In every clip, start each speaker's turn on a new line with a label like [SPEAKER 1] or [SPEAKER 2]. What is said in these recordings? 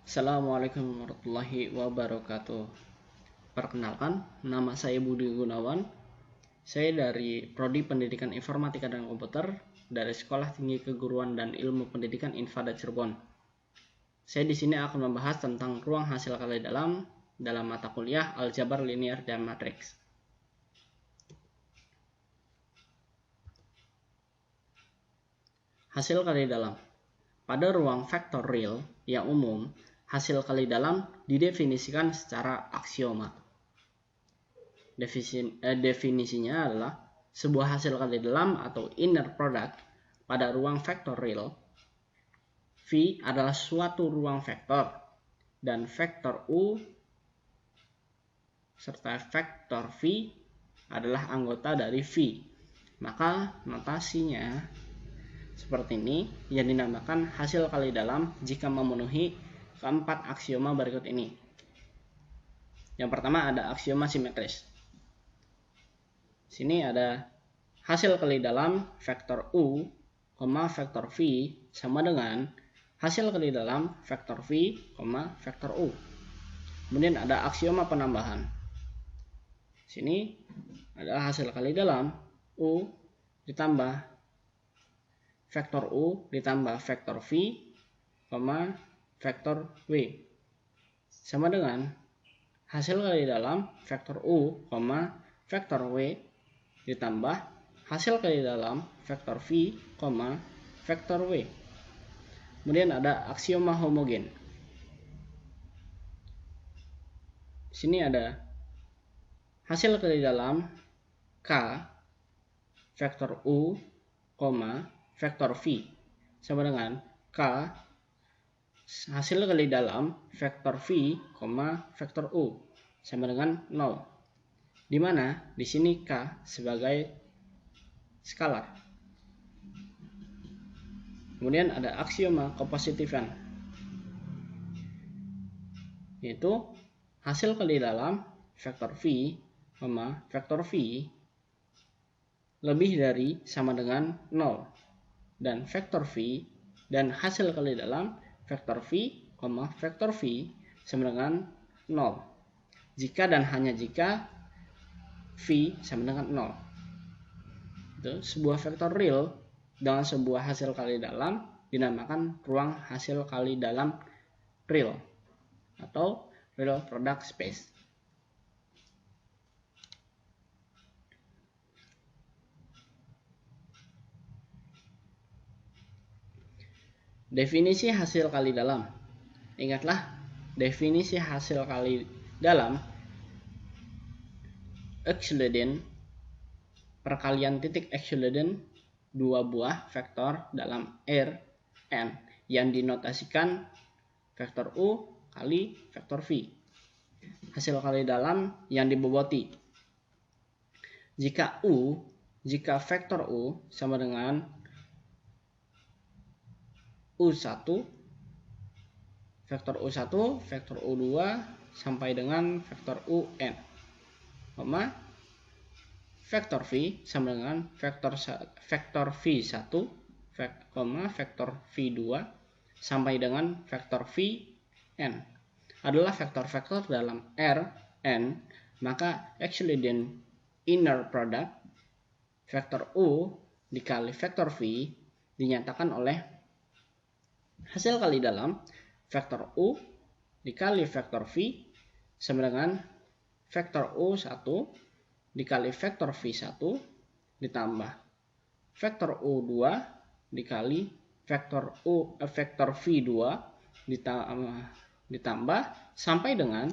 [SPEAKER 1] Assalamualaikum warahmatullahi wabarakatuh. Perkenalkan, nama saya Budi Gunawan. Saya dari Prodi Pendidikan Informatika dan Komputer dari Sekolah Tinggi Keguruan dan Ilmu Pendidikan Infada Cirebon. Saya di sini akan membahas tentang ruang hasil kali dalam mata kuliah Aljabar Linear dan Matriks. Hasil kali dalam. Pada ruang vektor real yang umum, hasil kali dalam didefinisikan secara aksioma. Definisinya adalah sebuah hasil kali dalam atau inner product pada ruang vektor real. V adalah suatu ruang vektor dan vektor U serta vektor V adalah anggota dari V. Maka notasinya seperti ini yang dinamakan hasil kali dalam jika memenuhi keempat aksioma berikut ini. Yang pertama ada aksioma simetris. Sini ada hasil kali dalam vektor U, vektor V sama dengan hasil kali dalam vektor V, vektor U. Kemudian ada aksioma penambahan. Sini ada hasil kali dalam U ditambah vektor U ditambah vektor V, vektor W sama dengan hasil kali dalam vektor U, vektor W ditambah hasil kali dalam vektor V, vektor W. Kemudian ada aksioma homogen. Sini ada hasil kali dalam K vektor U, vektor V sama dengan K hasil kali dalam vektor V, vektor U sama dengan 0. Di mana di sini K sebagai skalar. Kemudian ada aksioma kepositifan, yaitu hasil kali dalam vektor V, vektor V lebih dari sama dengan 0 dan vektor V dan hasil kali dalam vektor V, vektor V sama dengan 0 jika dan hanya jika V sama dengan 0. Itu sebuah vektor real dengan sebuah hasil kali dalam dinamakan ruang hasil kali dalam real atau real product space. Definisi hasil kali dalam. Ingatlah, definisi hasil kali dalam Euclidean perkalian titik Euclidean dua buah vektor dalam Rn yang dinotasikan vektor U kali vektor V. Hasil kali dalam yang diboboti. Jika vektor U sama dengan U1, vektor U1, vektor U2 sampai dengan vektor UN, vektor V sama dengan vektor V1, vektor V2 sampai dengan vektor Vn adalah vektor-vektor dalam Rn, maka Euclidean inner product vektor U dikali vektor V dinyatakan oleh hasil kali dalam vektor U dikali vektor V sama dengan vektor U1 dikali vektor V1 ditambah vektor U2 dikali vektor V2 ditambah sampai dengan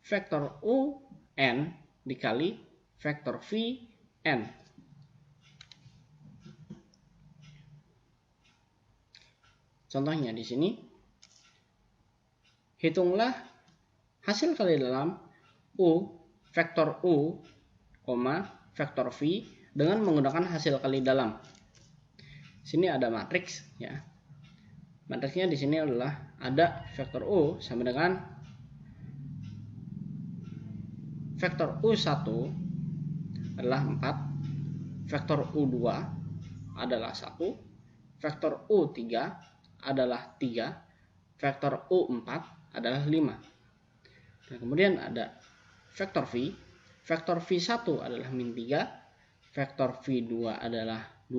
[SPEAKER 1] vektor UN dikali vektor Vn. Contohnya di sini, hitunglah hasil kali dalam vektor U, vektor V dengan menggunakan hasil kali dalam. Sini ada matriks ya. Matriksnya di sini adalah ada vektor U sama dengan vektor U1 adalah 4, vektor U2 adalah 1, vektor U3 adalah 3, vektor U4 adalah 5. Dan kemudian ada vektor V. Vektor V1 adalah min 3, vektor V2 adalah 2,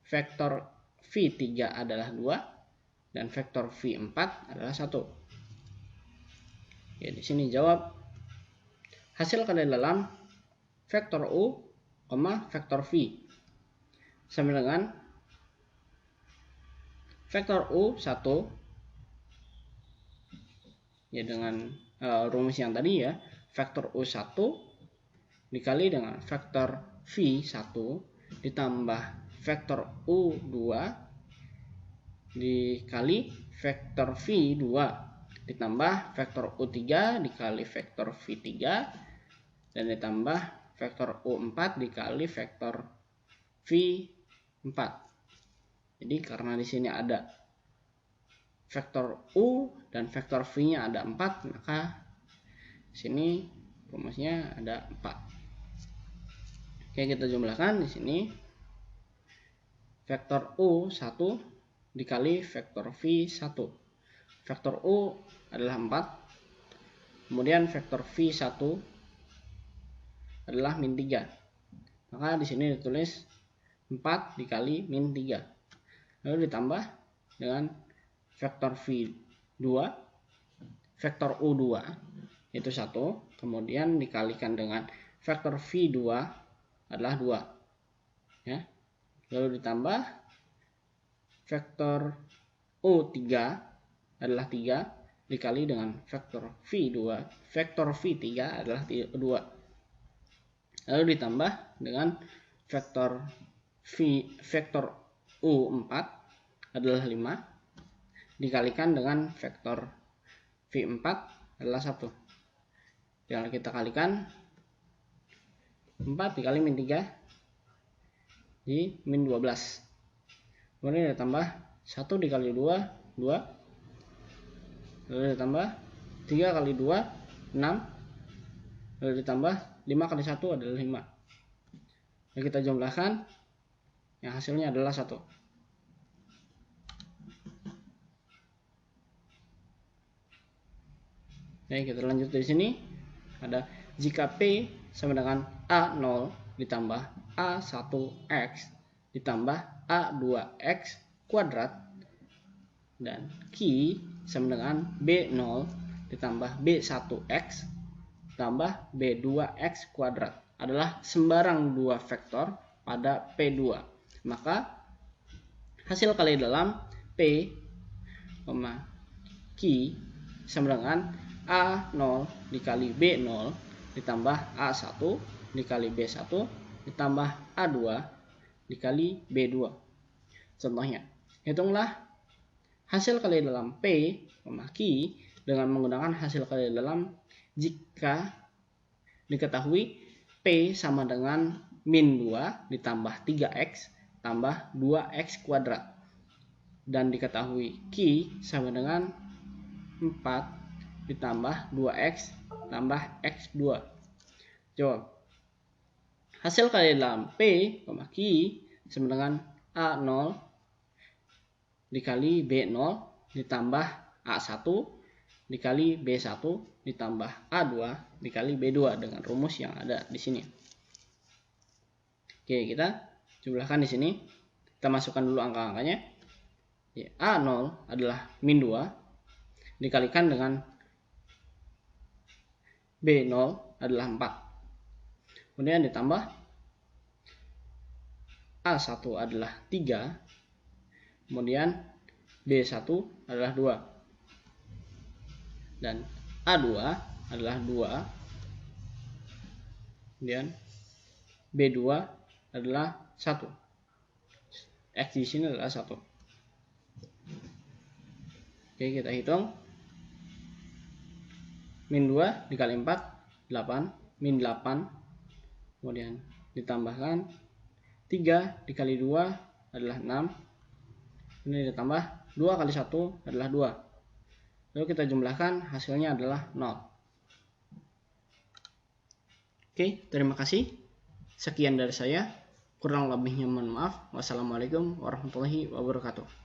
[SPEAKER 1] vektor V3 adalah 2, dan vektor V4 adalah 1. Ya, di sini jawab hasil kali dalam vektor U, vektor V sama dengan vektor U1 ya dengan rumus yang tadi ya, vektor U1 dikali dengan vektor V1 ditambah vektor U2 dikali vektor V2 ditambah vektor U3 dikali vektor V3 dan ditambah vektor U4 dikali vektor V4. Jadi karena di sini ada vektor U dan vektor V-nya ada 4, maka di sini rumusnya ada 4. Oke, kita jumlahkan di sini vektor U1 dikali vektor V1. Vektor U adalah 4. Kemudian vektor V1 adalah min 3. Maka di sini ditulis 4 dikali min 3. Lalu ditambah dengan vektor V2, vektor U2 itu 1, kemudian dikalikan dengan vektor V2 adalah 2 ya. Lalu ditambah vektor U3 adalah 3 dikali dengan vektor V2, vektor V3 adalah 2. Lalu ditambah dengan vektor U4 adalah 5 dikalikan dengan vektor V4 adalah 1. Yang kita kalikan 4 dikali min 3 di min 12. Kemudian ditambah 1 dikali 2, 2. Lalu ditambah 3 kali 2, 6. Lalu ditambah 5 kali 1 adalah 5. Lalu kita jumlahkan, yang hasilnya adalah 1. Oke, kita lanjut dari sini. Ada jika P sama dengan A0 ditambah A1X ditambah A2X kuadrat dan Q sama dengan B0 ditambah B1X tambah B2X kuadrat adalah sembarang dua vektor pada P2. Maka hasil kali dalam P, Q sama dengan A0 dikali B0 ditambah A1 dikali B1 ditambah A2 dikali B2. Contohnya, hitunglah hasil kali dalam P, Q dengan menggunakan hasil kali dalam jika diketahui P sama dengan min 2 ditambah 3X tambah 2X kuadrat dan diketahui Q sama dengan 4 ditambah 2X tambah X2. Jawab. Hasil kali dalam P, Q sama dengan A0 dikali B0 ditambah A1 dikali B1 ditambah A2 dikali B2 dengan rumus yang ada di sini. Oke, kita jumlahkan di sini. Kita masukkan dulu angka-angkanya. A0 adalah min 2 dikalikan dengan B0 adalah 4. Kemudian ditambah A1 adalah 3. Kemudian B1 adalah 2. Dan A2 adalah 2. Kemudian B2 adalah 1. X di sini adalah 1. Oke, kita hitung. Min 2 dikali 4, 8. Min 8. Kemudian ditambahkan 3 dikali 2 adalah 6. Ini ditambah 2 kali 1 adalah 2. Lalu kita jumlahkan, hasilnya adalah 0. Oke, terima kasih. Sekian dari saya. Kurang lebihnya mohon maaf. Wassalamualaikum warahmatullahi wabarakatuh.